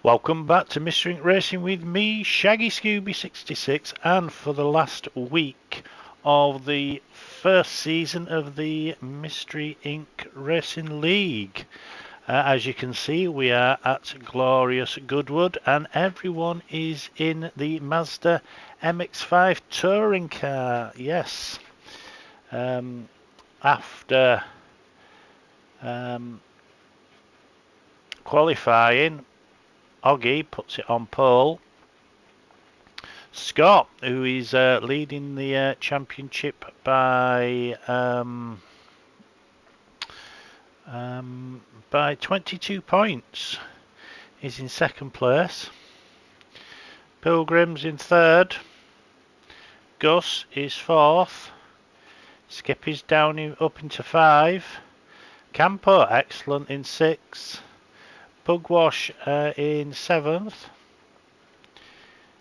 Welcome back to Mystery Inc. Racing with me, Shaggy Scooby 66, and for the last week of the first season of the Mystery Inc. Racing League. As you can see, we are at glorious Goodwood, and everyone is in the Mazda MX-5 touring car. Yes. After qualifying, Oggy puts it on pole. Scott, who is leading the championship by 22 points, is in second place. Pilgrim's in third. Gus is fourth. Skippy's down up into 5. Campo, excellent, in 6th. Pugwash in 7th.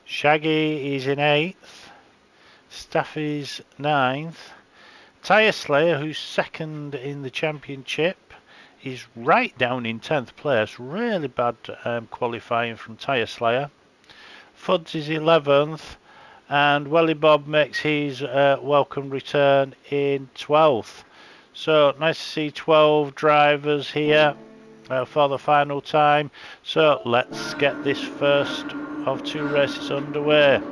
Shaggy is in 8th. Staffy's 9th. Tyre Slayer, who's second in the championship, is right down in 10th place. Really bad qualifying from Tyre Slayer. Fuds is 11th. And Welly Bob makes his welcome return in 12th. So nice to see 12 drivers here for the final time. So let's get this first of 2 races underway.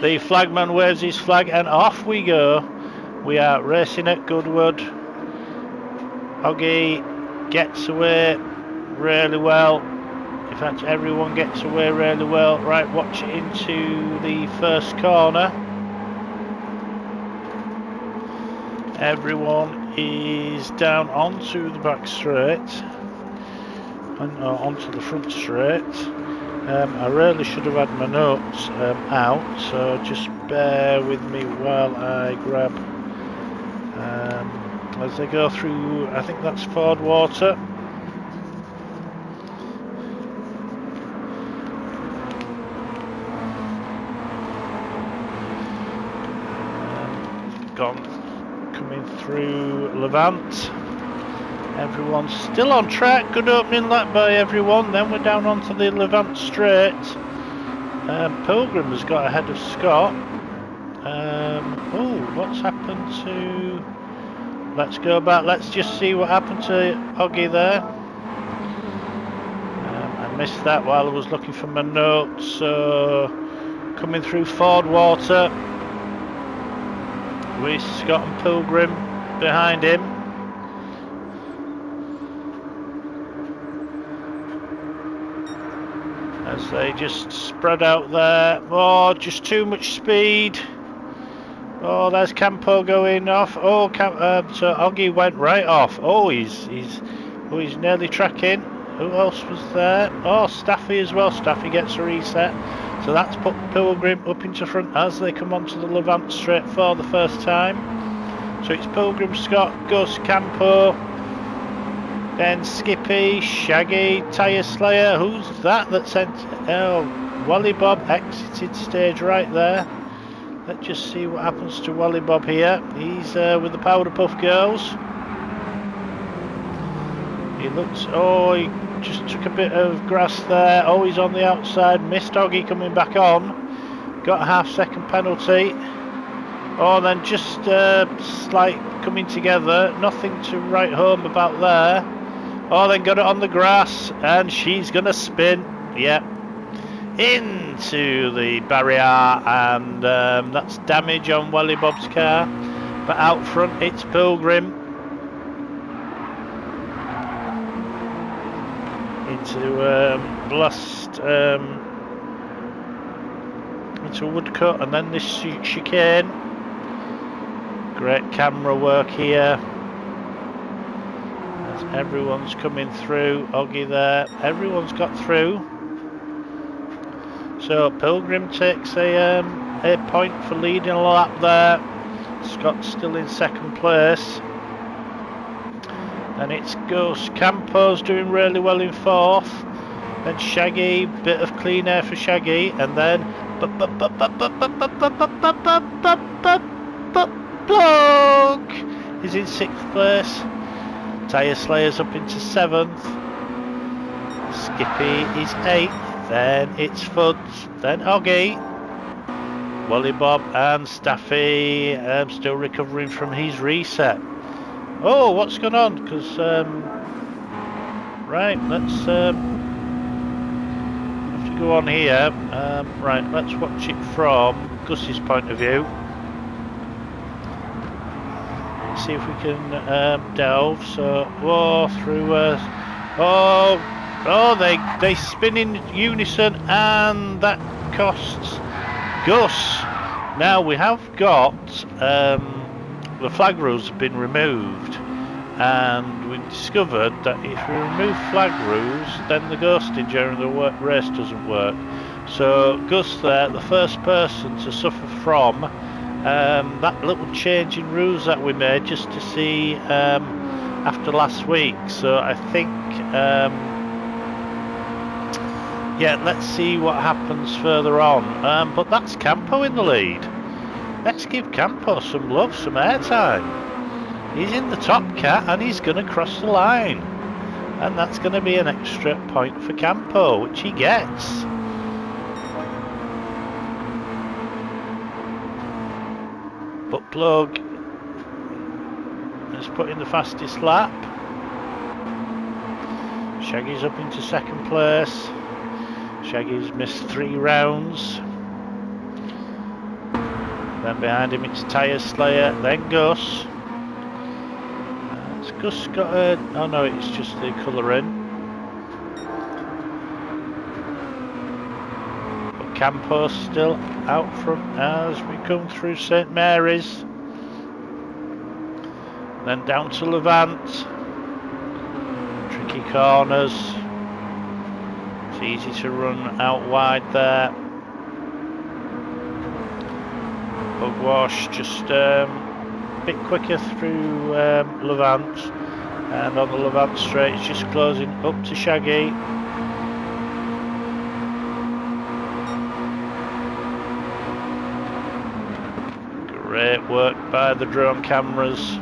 The flagman waves his flag and off we go. We are racing at Goodwood. Oggy gets away really well. In fact, everyone gets away really well. Right, watch it into the first corner. Everyone is down onto the back straight and onto the front straight. I really should have had my notes out, so just bear with me while I grab as they go through. I think that's Ford Water. Coming through Levant. Everyone's still on track. Good opening lap by everyone. Then we're down onto the Levant straight. Pilgrim has got ahead of Scott. What's happened to... Let's go back. Let's just see what happened to Oggy there. I missed that while I was looking for my notes. So coming through Ford Water with Scott and Pilgrim behind him. As they just spread out there. Oh, just too much speed. Oh, there's Campo going off. Oh, so Oggy went right off. Oh, he's nearly tracking. Who else was there? Oh, Staffy as well. Staffy gets a reset. So that's put Pilgrim up into front as they come onto the Levant straight for the first time. So it's Pilgrim, Scott, Gus, Campo, then Skippy, Shaggy, Tyre Slayer. Who's that sent? Oh, Wally Bob exited stage right there. Let's just see what happens to Wally Bob here. He's with the Powder Puff Girls. He looks... Oh, he just took a bit of grass there. Oh, he's on the outside. Missed Oggy coming back on. Got a half-second penalty. Oh, then just slight coming together. Nothing to write home about there. Oh, then got it on the grass. And she's going to spin. Yeah. Into the barrier. And that's damage on Welly Bob's car. But out front, it's Pilgrim. Into blast into a woodcut, and then this chicane. Great camera work here as everyone's coming through. Oggy there, everyone's got through. So Pilgrim takes a point for leading a lap there. Scott's still in second place. And it's Gus. Campo's doing really well in 4th. Then Shaggy, bit of clean air for Shaggy, and then Plug is in 6th place. Tyre Slayer's up into 7th. Skippy is 8th, then it's Fuds, then Oggy, Wally Bob and Staffy still recovering from his reset. Oh, what's going on? Because, right, let's have to go on here. Right, let's watch it from Gus's point of view. See if we can delve. So, whoa, through. Oh, they spin in unison, and that costs Gus. Now we have got the flag rules have been removed, and we discovered that if we remove flag rules, then the ghosting during the race doesn't work. So Gus there, the first person to suffer from that little change in rules that we made just to see after last week. So I think yeah, let's see what happens further on. But that's Campo in the lead. Let's give Campo some love, some airtime. He's in the top cat and he's going to cross the line, and that's going to be an extra point for Campo, which he gets. But Plug has put in the fastest lap. Shaggy's up into second place. Shaggy's missed 3 rounds. Then behind him it's Tyre Slayer, then Gus. Has Gus got a... oh no, it's just the colouring. But Campo's still out front as we come through St Mary's. Then down to Levant. Tricky corners. It's easy to run out wide there. Bugwash just a bit quicker through Levant, and on the Levant straight it's just closing up to Shaggy. Great work by the drone cameras.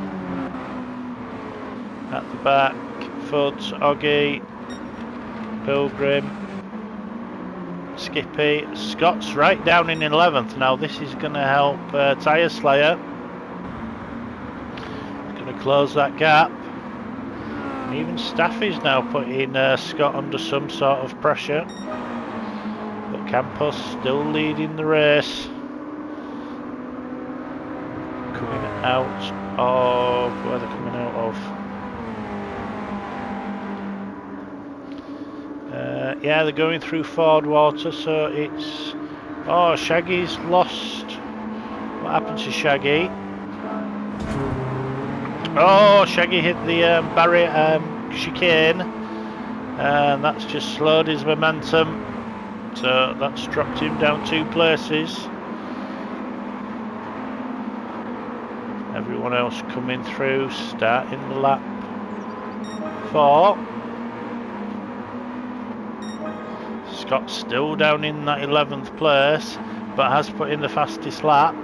At the back, Fuds, Oggy, Pilgrim, Skippy. Scott's right down in 11th. Now this is going to help Tyre Slayer. Going to close that gap. And even Staffy's now putting Scott under some sort of pressure. But Campos still leading the race. Coming out of... where they're coming out of? Yeah, they're going through Ford Water, so it's... oh, Shaggy's lost. What happened to Shaggy? Oh, Shaggy hit the barrier chicane, and that's just slowed his momentum. So that's dropped him down 2 places. Everyone else coming through, starting the lap 4. Scott's still down in that 11th place, but has put in the fastest lap.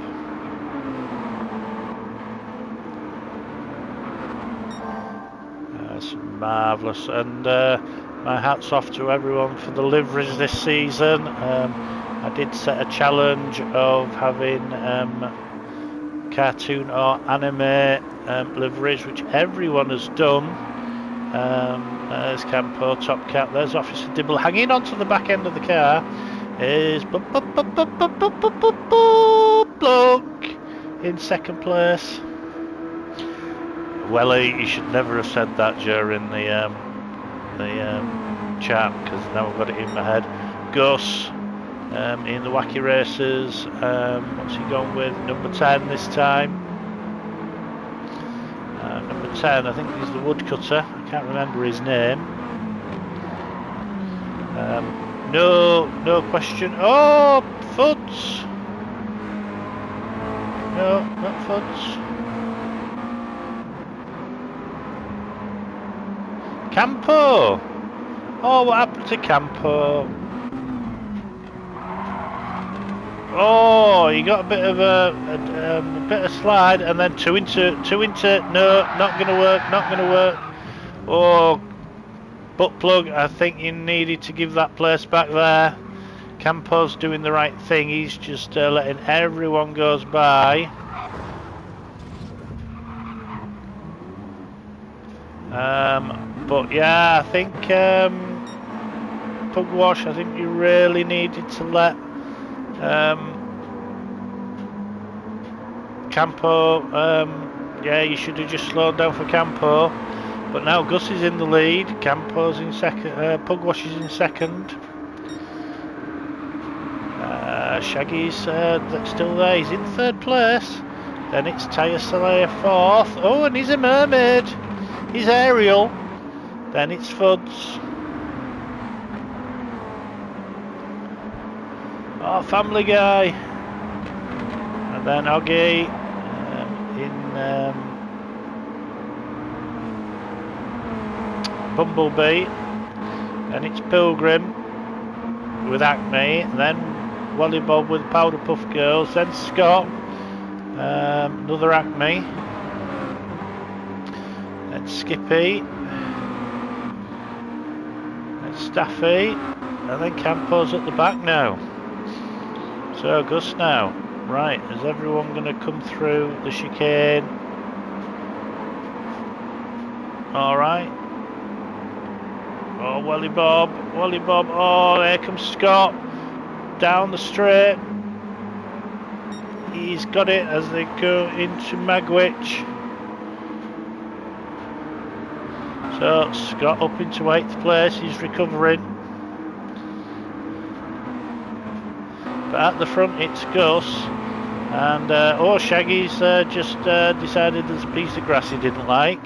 That's marvellous, and my hat's off to everyone for the liveries this season. I did set a challenge of having cartoon or anime liveries, which everyone has done. There's Campo, Top Cat, there's Officer Dibble hanging onto the back end of the car. Is Plug in second place. Welly, you should never have said that during the chat, because now I've got it in my head. Gus in the Wacky Racers. What's he gone with? Number 10 this time. Number 10, I think he's the woodcutter. I can't remember his name. No question. Oh, Fuds. No, not Fuds. Campo. Oh, what happened to Campo? Oh, he got a bit of a bit of slide, and then two into. No, not going to work. Not going to work. Oh, Butt plug, I think you needed to give that place back there. Campo's doing the right thing. He's just letting everyone goes by. But yeah, I think Pugwash, I think you really needed to let Campo, yeah, you should have just slowed down for Campo. But now Gus is in the lead, Campo's in second, Pugwash is in second. Shaggy's still there, he's in third place. Then it's Tyre Slayer fourth. Oh, and he's a mermaid. He's Ariel. Then it's Fuds. Oh, Family Guy. And then Oggy in Bumblebee. Then it's Pilgrim with Acme. And then Wally Bob with Powder Puff Girls. Then Scott. Another Acme. Then Skippy. Then Staffy. And then Campo's at the back now. So Gus now. Right, is everyone going to come through the chicane? Alright. Oh, Wally Bob. Wally Bob. Oh, here comes Scott. Down the straight. He's got it as they go into Magwitch. So Scott up into 8th place, he's recovering. But at the front it's Gus. And oh, Shaggy's just decided there's a piece of grass he didn't like.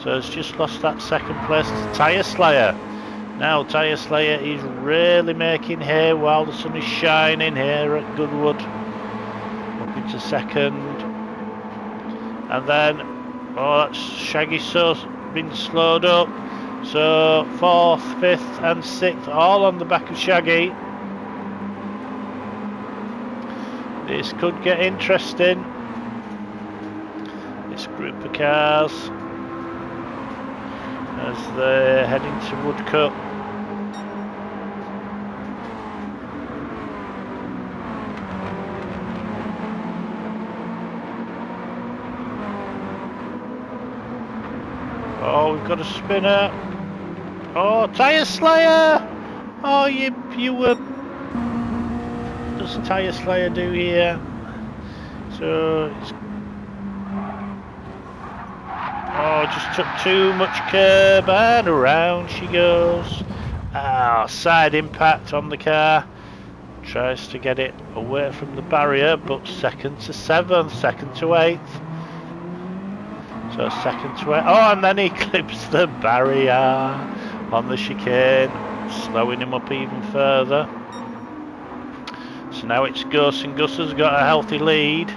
So he's just lost that second place to Tyre Slayer. Now Tyre Slayer is really making hay while the sun is shining here at Goodwood. Into second, and then oh, that's Shaggy so been slowed up, so 4th, 5th and 6th all on the back of Shaggy. This could get interesting, this group of cars as they're heading to Woodcut. Oh, we've got a spinner. Oh, Tyre Slayer! Oh, you were... What does Tyre Slayer do here? So, it's... Oh, just took too much curb and around she goes. Ah, side impact on the car. Tries to get it away from the barrier, but second to 7th, second to 8th. So second to 8th. Oh, and then he clips the barrier on the chicane, slowing him up even further. So now it's Gus, and Gus has got a healthy lead.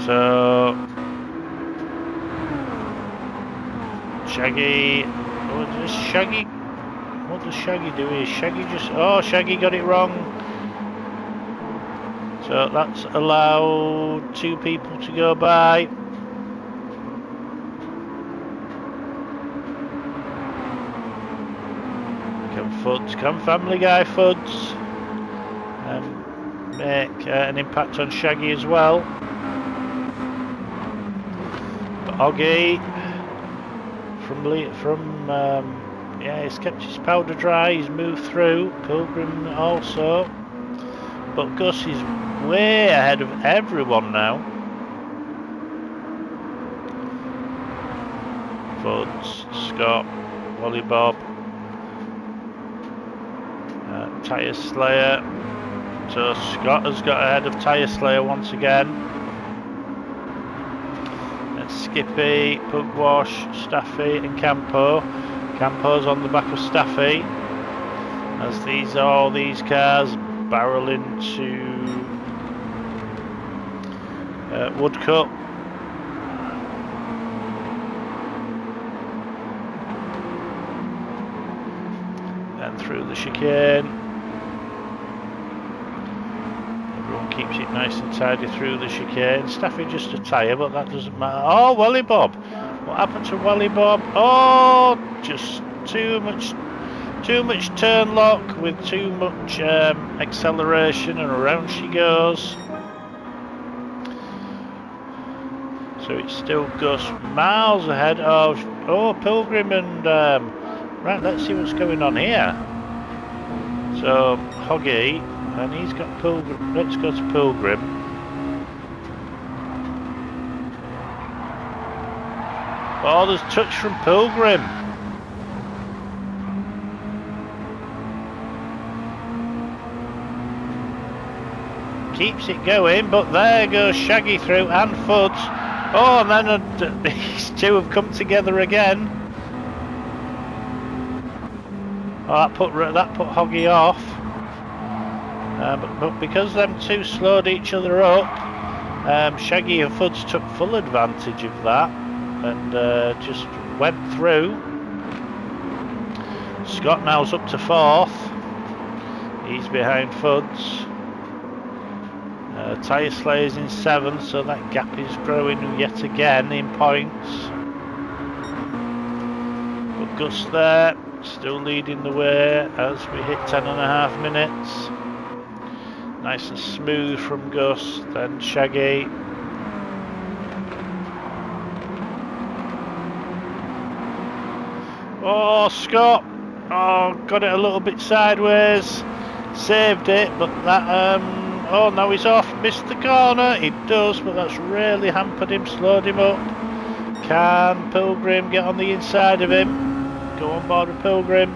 So Shaggy, what does Shaggy do here? Shaggy just, oh, Shaggy got it wrong. So that's allowed 2 people to go by. Come Fuds, come Family Guy Fuds. Make an impact on Shaggy as well. But Oggy from yeah, he's kept his powder dry, he's moved through. Pilgrim also. But Gus is way ahead of everyone now. Fuds, Scott, Wally Bob, Tyre Slayer. So Scott has got ahead of Tyre Slayer once again. And Skippy, Pugwash, Staffy and Campo. Campo's on the back of Staffy. As all these cars barrel into Woodcut. And through the chicane. Everyone keeps it nice and tidy through the chicane. Staffy just a tyre, but that doesn't matter. Oh, Wally Bob. What happened to Wally Bob? Oh, just too much turn lock with too much acceleration, and around she goes. So it's still Gus miles ahead of Pilgrim and right. Let's see what's going on here. So Hoggy, and he's got Pilgrim. Let's go to Pilgrim. Oh, there's touch from Pilgrim. Keeps it going, but there goes Shaggy through and Fuds. Oh, and then these two have come together again. Oh, that put Hoggy off. But because them two slowed each other up, Shaggy and Fuds took full advantage of that and just went through. Scott now's up to 4th. He's behind Fuds. Tyre Slayer's in 7th, so that gap is growing yet again in points. But Gus there, still leading the way as we hit 10.5 minutes. Nice and smooth from Gus, then Shaggy. Oh, Scott! Oh, got it a little bit sideways. Saved it, but that oh, now he's off. Missed the corner. He does, but that's really hampered him, slowed him up. Can Pilgrim get on the inside of him? Go on board with Pilgrim.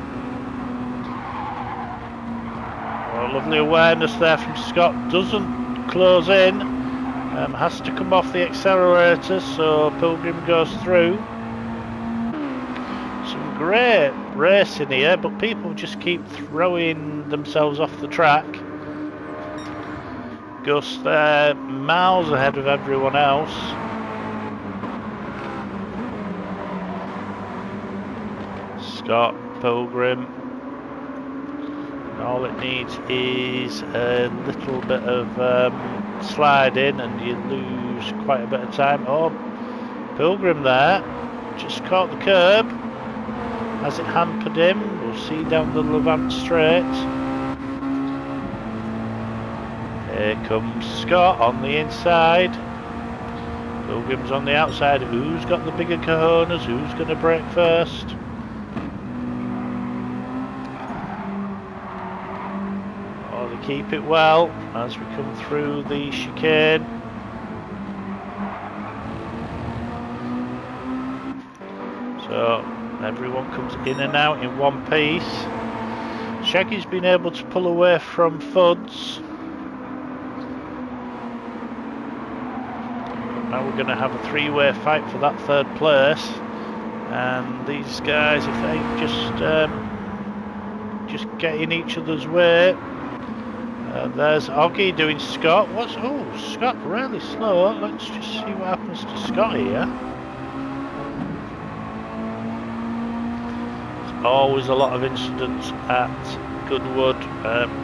Oh, lovely awareness there from Scott. Doesn't close in. Has to come off the accelerator, so Pilgrim goes through. Some great racing here, but people just keep throwing themselves off the track. Gus there, miles ahead of everyone else. Scott, Pilgrim. And all it needs is a little bit of sliding, and you lose quite a bit of time. Oh, Pilgrim there, just caught the curb. Has it hampered him? We'll see down the Levant Straight. Here comes Scott on the inside. Pilgrim's on the outside. Who's got the bigger cojones? Who's going to brake first? Oh, they keep it well as we come through the chicane. So everyone comes in and out in one piece. Shaggy's been able to pull away from Fuds. Now we're going to have a 3-way fight for that 3rd place, and these guys, if they just get in each other's way. There's Oggy doing Scott. Scott really slow. Let's just see what happens to Scott here. There's always a lot of incidents at Goodwood,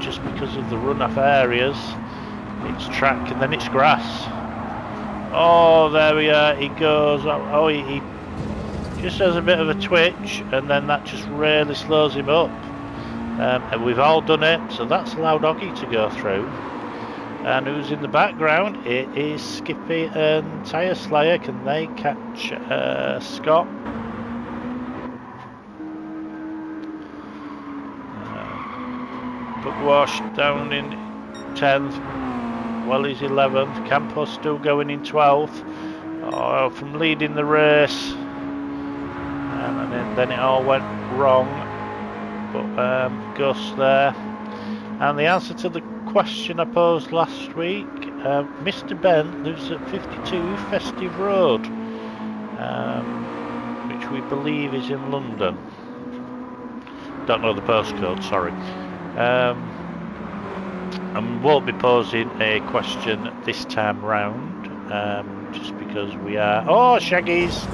just because of the run-off areas. It's track and then it's grass. Oh, there we are, he goes. Oh, he just has a bit of a twitch, and then that just really slows him up. And we've all done it, so that's allowed Oggy to go through. And who's in the background? It is Skippy and Tyre Slayer. Can they catch Scott? Bookwash down in 10th. Wally's 11th, Campos still going in 12th. Oh, from leading the race, and then it all went wrong. But Gus there, and the answer to the question I posed last week: Mr. Ben lives at 52 Festive Road, which we believe is in London. Don't know the postcode, sorry. And won't be posing a question this time round, just because we are. Oh, Shaggy's!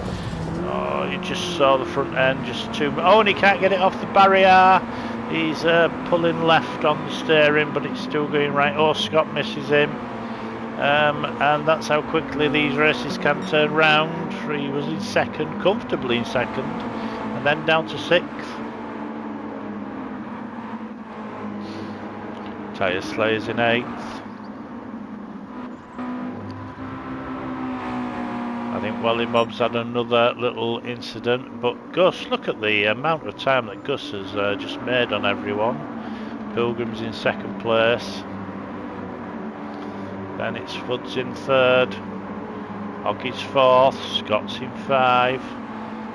Oh, you just saw the front end, just too. Oh, and he can't get it off the barrier. He's pulling left on the steering, but it's still going right. Oh, Scott misses him, and that's how quickly these races can turn round. He was in second, comfortably in second, and then down to 6th. Tyre Slayers in 8th. I think Welly Bob's had another little incident, but Gus, look at the amount of time that Gus has just made on everyone. Pilgrim's in 2nd place. Then it's Fudd's in 3rd. Hoggie's 4th. Scott's in 5.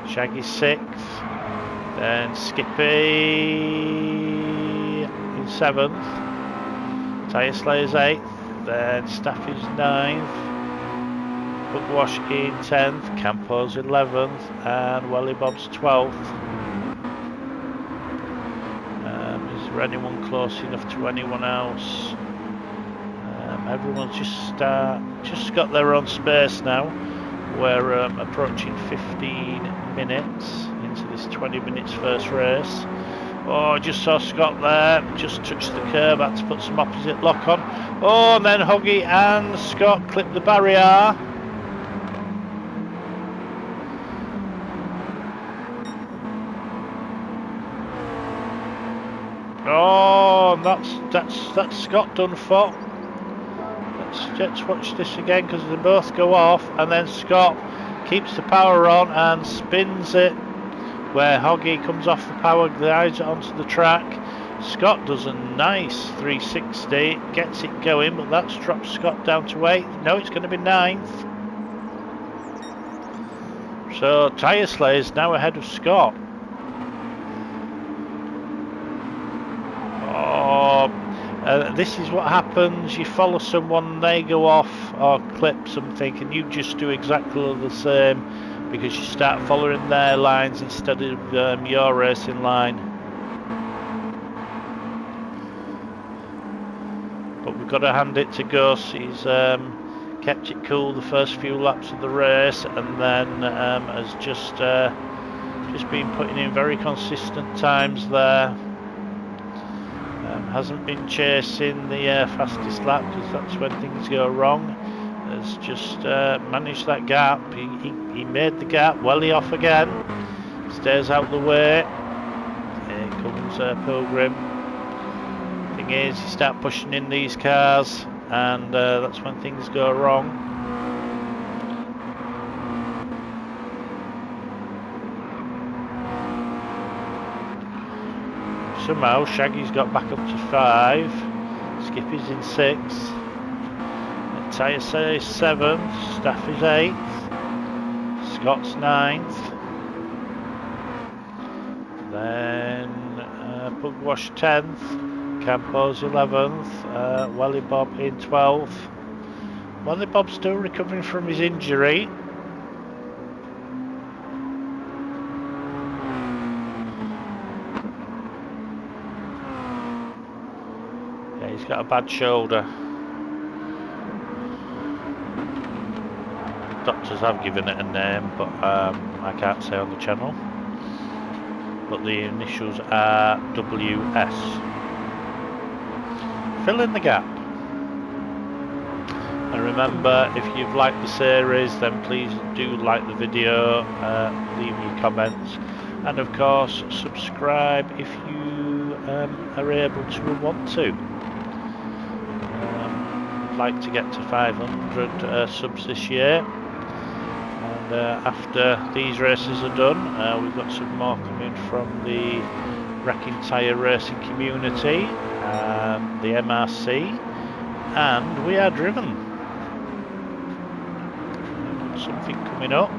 Shaggy's 6th. Then Skippy in 7th. Tyre Slayer's 8th. Then Staffy's 9th. Bookwash in 10th, Campo's 11th, and Welly Bob's 12th. Is there anyone close enough to anyone else? Everyone's just got their own space now. We're approaching 15 minutes into this 20 minutes first race. Oh, just saw Scott there, just touched the curb, had to put some opposite lock on. Oh, and then Hoggy and Scott clipped the barrier. Oh, that's Scott done for. Let's watch this again because they both go off, and then Scott keeps the power on and spins it where Hoggy comes off the power, glides it onto the track. Scott does a nice 360, gets it going, but that's dropped Scott down to 8th. No, it's going to be 9th. So Tyre Slayer's now ahead of Scott. This is what happens, you follow someone, they go off or clip something, and you just do exactly the same because you start following their lines instead of your racing line. But we've got to hand it to Gus. He's kept it cool the first few laps of the race, and then has just been putting in very consistent times there. Hasn't been chasing the fastest lap because that's when things go wrong. Has just managed that gap. He made the gap. Welly off again. Stays out the way. Here comes Pilgrim. Thing is, you start pushing in these cars, and that's when things go wrong. Somehow Shaggy's got back up to 5. Skippy's in 6th. Tyre Slayer's 7th. Staffy's 8th. Scott's 9th. Then Bugwash 10th. Campo's 11th. Welly Bob in 12th. Welly Bob's still recovering from his injury. He's got a bad shoulder. Doctors have given it a name, but I can't say on the channel. But the initials are WS. Fill in the gap. And remember, if you've liked the series, then please do like the video, leave your comments, and of course subscribe if you are able to and want to. Like to get to 500 subs this year, and after these races are done, we've got some more coming from the wrecking tyre racing community, the MRC, and we are driven. Something coming up,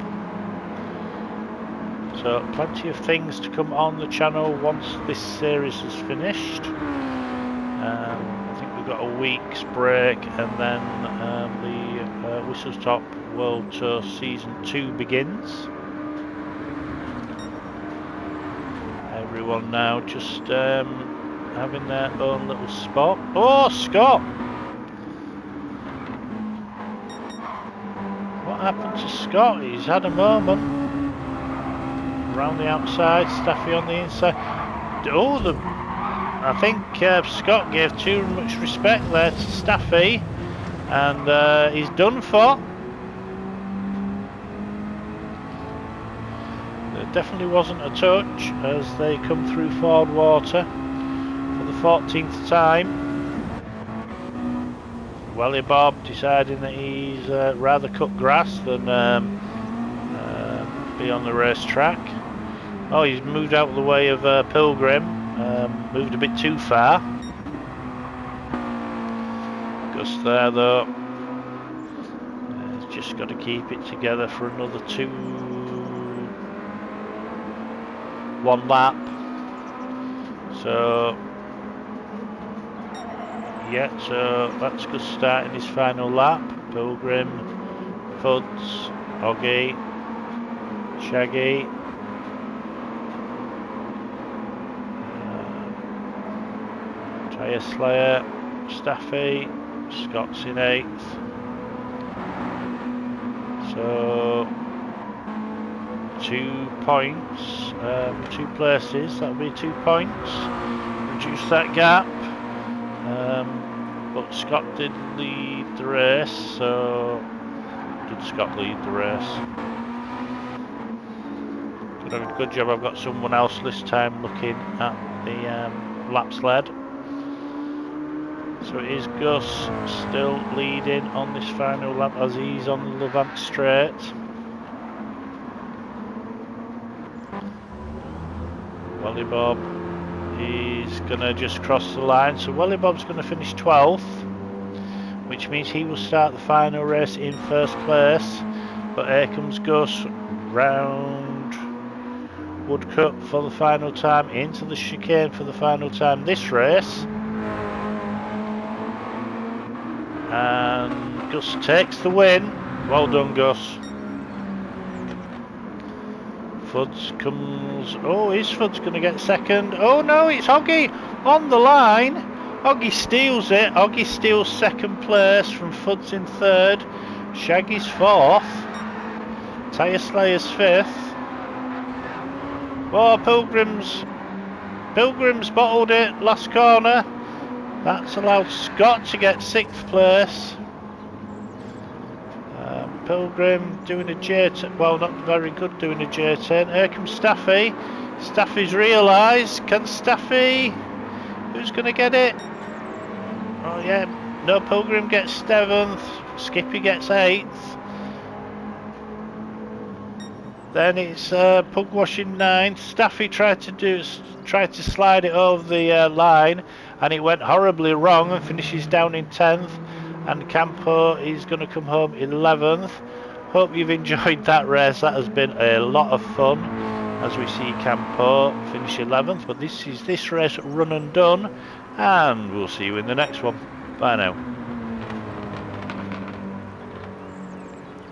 so plenty of things to come on the channel once this series is finished. Got a week's break, and then the Whistle Stop World Tour Season 2 begins. Everyone now just having their own little spot. Oh, Scott! What happened to Scott? He's had a moment. Around the outside, Staffy on the inside. Oh, I think Scott gave too much respect there to Staffy, and he's done for. definitely wasn't a touch as they come through Ford Water for the 14th time. Welly Bob deciding that he's rather cut grass than be on the racetrack. Oh, he's moved out of the way of Pilgrim, moved a bit too far. Gus there though, he's just got to keep it together for another one lap. So yeah, so that's Gus starting his final lap. Pilgrim, Fuds, Oggy, Shaggy, Tyre Slayer, Staffy, Scott's in 8th. So 2 points, 2 places, that'll be 2 points. Reduce that gap. But Scott did lead the race, so did Scott lead the race? Good job I've got someone else this time looking at the lap sled. So it is Gus still leading on this final lap as he's on the Levant straight. Welly Bob, he's going to just cross the line. So Welly Bob's going to finish 12th, which means he will start the final race in 1st place. But here comes Gus round Woodcut for the final time, into the chicane for the final time this race. And Gus takes the win. Well done, Gus. Fuds comes... Oh, is Fuds going to get second? Oh no, it's Oggy on the line. Oggy steals it. Oggy steals 2nd place from Fuds in 3rd. Shaggy's 4th. Tyre Slayer's 5th. Oh, Pilgrim's bottled it last corner. That's allowed Scott to get 6th place. Pilgrim doing a J-turn, well, not very good doing a J-turn. Here comes Staffy. Staffy's realised. Can Staffy? Who's going to get it? Oh yeah, no, Pilgrim gets 7th. Skippy gets 8th. Then it's Pugwash in 9th. Staffy tried to slide it over the line, and it went horribly wrong and finishes down in 10th. And Campo is going to come home 11th. Hope you've enjoyed that race. That has been a lot of fun as we see Campo finish 11th. But this is this race run and done, and we'll see you in the next one. Bye now.